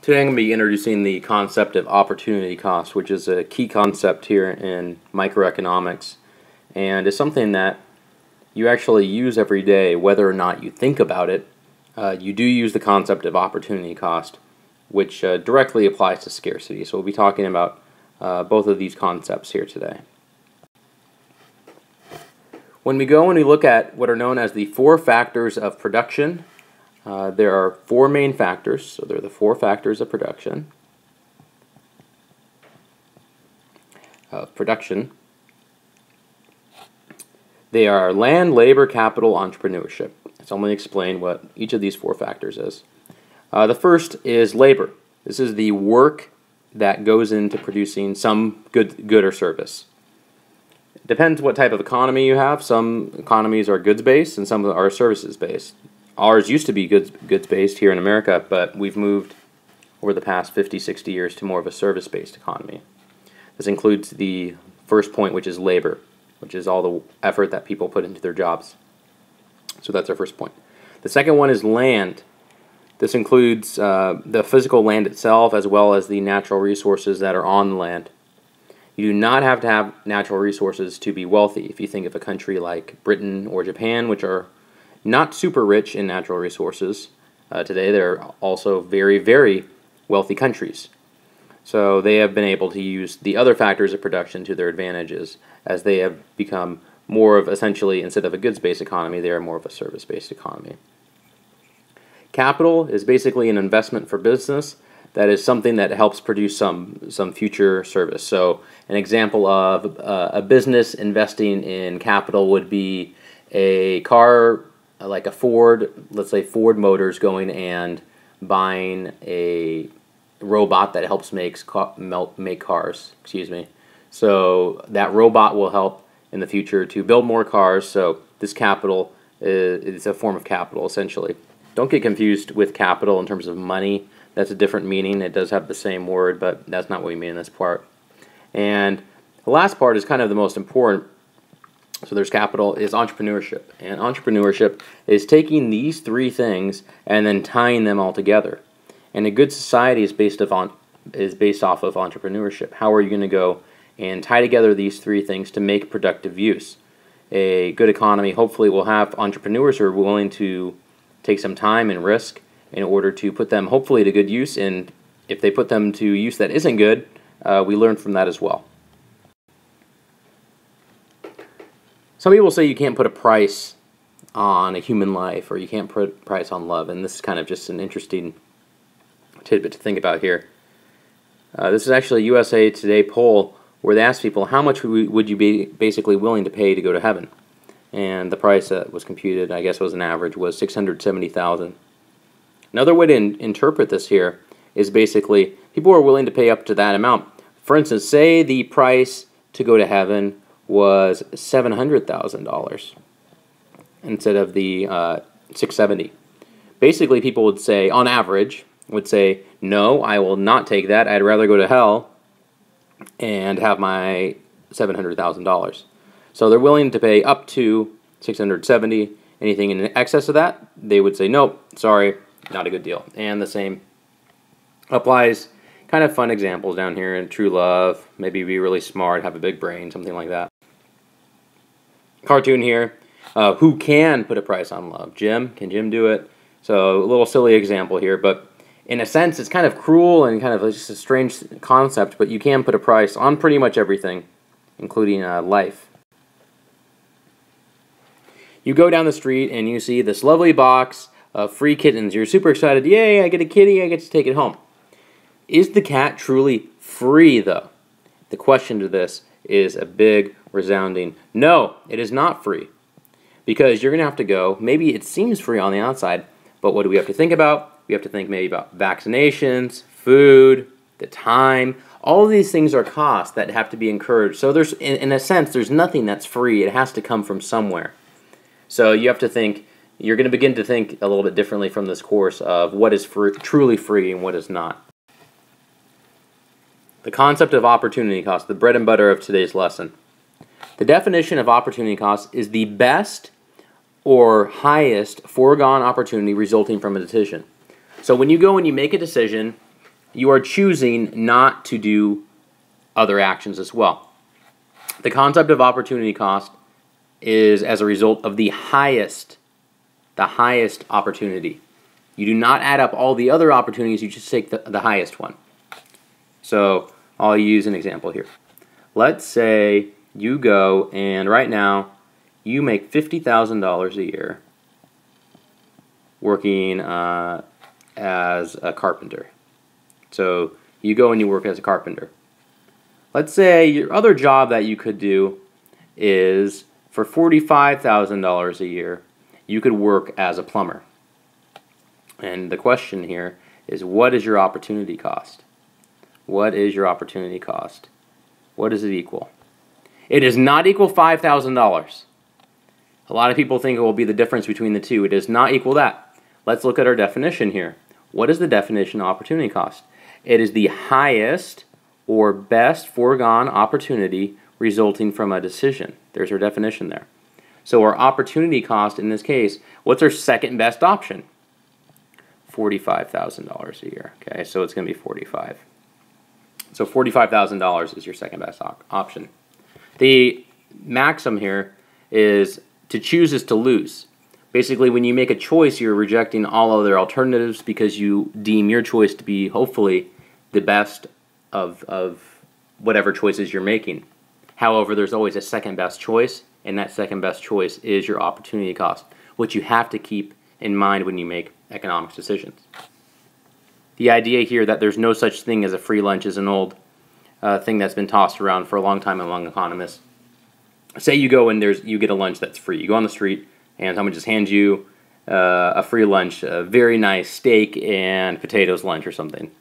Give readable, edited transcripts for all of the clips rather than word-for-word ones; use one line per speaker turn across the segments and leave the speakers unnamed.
Today I'm going to be introducing the concept of opportunity cost, which is a key concept here in microeconomics, and it's something that you actually use every day, whether or not you think about it. You do use the concept of opportunity cost, which directly applies to scarcity. So we'll be talking about both of these concepts here today. When we go and we look at what are known as the four factors of production, there are four main factors, so they're the four factors of production. They are land, labor, capital, entrepreneurship. So I'm going to explain what each of these four factors is. The first is labor. This is the work that goes into producing some good or service. It depends what type of economy you have. Some economies are goods-based and some are services-based. Ours used to be goods-based here in America, but we've moved over the past 50, 60 years to more of a service-based economy. This includes the first point, which is labor, which is all the effort that people put into their jobs. So that's our first point. The second one is land. This includes the physical land itself as well as the natural resources that are on the land. You do not have to have natural resources to be wealthy. If you think of a country like Britain or Japan, which are not super rich in natural resources today, they're also very, very wealthy countries. So they have been able to use the other factors of production to their advantages as they have become more of, essentially, instead of a goods-based economy, they are more of a service-based economy. Capital is basically an investment for business that is something that helps produce some future service. So an example of a business investing in capital would be a car like a Ford, let's say Ford Motors, going and buying a robot that helps make cars. So that robot will help in the future to build more cars. So this capital is a form of capital, essentially. Don't get confused with capital in terms of money. That's a different meaning. It does have the same word, but that's not what we mean in this part. And the last part is kind of the most important. So there's capital, is entrepreneurship. And entrepreneurship is taking these three things and then tying them all together. And a good society is based off of entrepreneurship. How are you going to go and tie together these three things to make productive use? A good economy hopefully will have entrepreneurs who are willing to take some time and risk in order to put them hopefully to good use. And if they put them to use that isn't good, we learn from that as well. Some people say you can't put a price on a human life, or you can't put a price on love, and this is kind of just an interesting tidbit to think about here. This is actually a USA Today poll where they asked people how much would you be basically willing to pay to go to heaven, and the price that was computed, I guess was an average, was $670,000. Another way to interpret this here is basically people are willing to pay up to that amount. For instance, say the price to go to heaven was $700,000 instead of the $670,000. Basically, people would say, on average, would say, no, I will not take that. I'd rather go to hell and have my $700,000. So they're willing to pay up to $670,000. Anything in excess of that, they would say, nope, sorry, not a good deal. And the same applies. Kind of fun examples down here in true love, maybe be really smart, have a big brain, something like that. Cartoon here. Who can put a price on love? Jim? Can Jim do it? So a little silly example here, but in a sense it's kind of cruel and kind of just a strange concept, but you can put a price on pretty much everything, including life. You go down the street and you see this lovely box of free kittens. You're super excited. Yay, I get a kitty, I get to take it home. Is the cat truly free, though? The question to this is a big, resounding no, it is not free. Because you're going to have to go, maybe it seems free on the outside, but what do we have to think about? We have to think maybe about vaccinations, food, the time. All of these things are costs that have to be incurred. So there's, in a sense, there's nothing that's free. It has to come from somewhere. So you have to think, you're going to begin to think a little bit differently from this course of what is truly free and what is not. The concept of opportunity cost, the bread and butter of today's lesson. The definition of opportunity cost is the best or highest foregone opportunity resulting from a decision. So when you go and you make a decision you are choosing not to do other actions as well. The concept of opportunity cost is as a result of the highest opportunity. You do not add up all the other opportunities, you just take the highest one. So I'll use an example here. Let's say you go and right now you make $50,000 a year working as a carpenter. So you go and you work as a carpenter. Let's say your other job that you could do is for $45,000 a year, you could work as a plumber. And the question here is, what is your opportunity cost? What is your opportunity cost? What does it equal? It does not equal $5,000. A lot of people think it will be the difference between the two. It does not equal that. Let's look at our definition here. What is the definition of opportunity cost? It is the highest or best foregone opportunity resulting from a decision. There's our definition there. So our opportunity cost in this case, what's our second best option? $45,000 a year. Okay, so it's going to be 45. So $45,000 is your second best option. The maxim here is to choose is to lose. Basically, when you make a choice, you're rejecting all other alternatives because you deem your choice to be hopefully the best of whatever choices you're making. However, there's always a second best choice, and that second best choice is your opportunity cost, which you have to keep in mind when you make economics decisions. The idea here that there's no such thing as a free lunch is an old thing that's been tossed around for a long time among economists. Say you go and you get a lunch that's free. You go on the street and someone just hands you a free lunch, a very nice steak and potatoes lunch or something.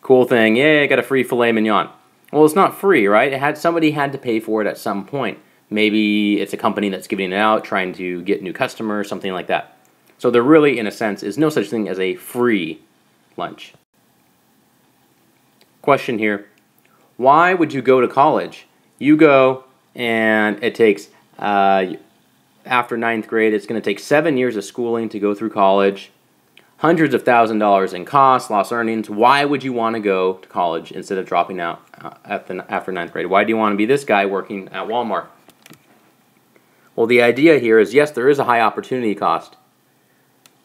Cool thing, yeah, I got a free filet mignon. Well, it's not free, right? Somebody had to pay for it at some point. Maybe it's a company that's giving it out, trying to get new customers, something like that. So there really, in a sense, is no such thing as a free lunch. Question here, why would you go to college? You go and it takes, after 9th grade, it's going to take 7 years of schooling to go through college, hundreds of $1,000s in costs, lost earnings. Why would you want to go to college instead of dropping out after 9th grade? Why do you want to be this guy working at Walmart? Well, the idea here is, yes, there is a high opportunity cost,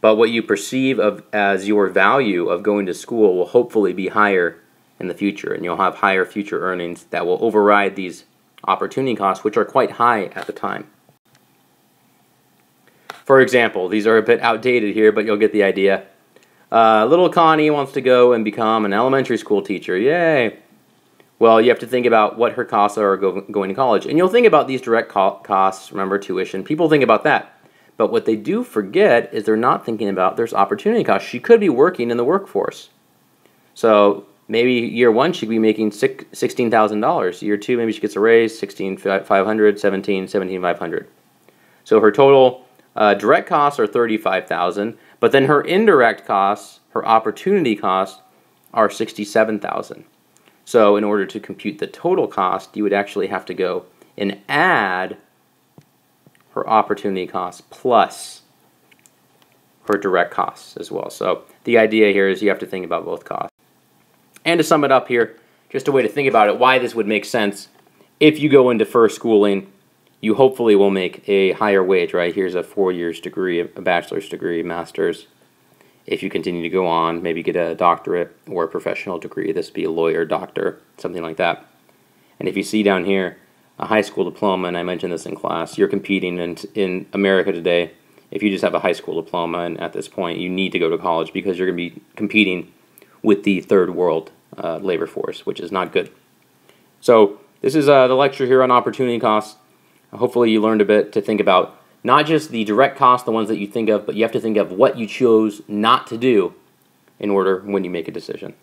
but what you perceive as your value of going to school will hopefully be higher in the future, and you'll have higher future earnings that will override these opportunity costs, which are quite high at the time. For example, these are a bit outdated here, but you'll get the idea. Little Connie wants to go and become an elementary school teacher. Yay! Well, you have to think about what her costs are going to college. And you'll think about these direct costs, remember, tuition. People think about that. But what they do forget is they're not thinking about there's opportunity costs. She could be working in the workforce. So maybe year 1 she'd be making $16,000. Year 2 maybe she gets a raise, $16,500, $17,500. So her total direct costs are $35,000, but then her indirect costs, her opportunity costs, are $67,000. So in order to compute the total cost, you would actually have to go and add her opportunity costs plus her direct costs as well. So the idea here is you have to think about both costs. And to sum it up here, just a way to think about it, why this would make sense. If you go into first schooling, you hopefully will make a higher wage, right? Here's a 4 years degree, a bachelor's degree, master's. If you continue to go on, maybe get a doctorate or a professional degree, this would be a lawyer, doctor, something like that. And if you see down here, a high school diploma, and I mentioned this in class, you're competing in America today. If you just have a high school diploma, and at this point you need to go to college because you're going to be competing with the third world labor force, which is not good. So this is the lecture here on opportunity costs. Hopefully you learned a bit to think about not just the direct costs, the ones that you think of, but you have to think of what you chose not to do in order when you make a decision.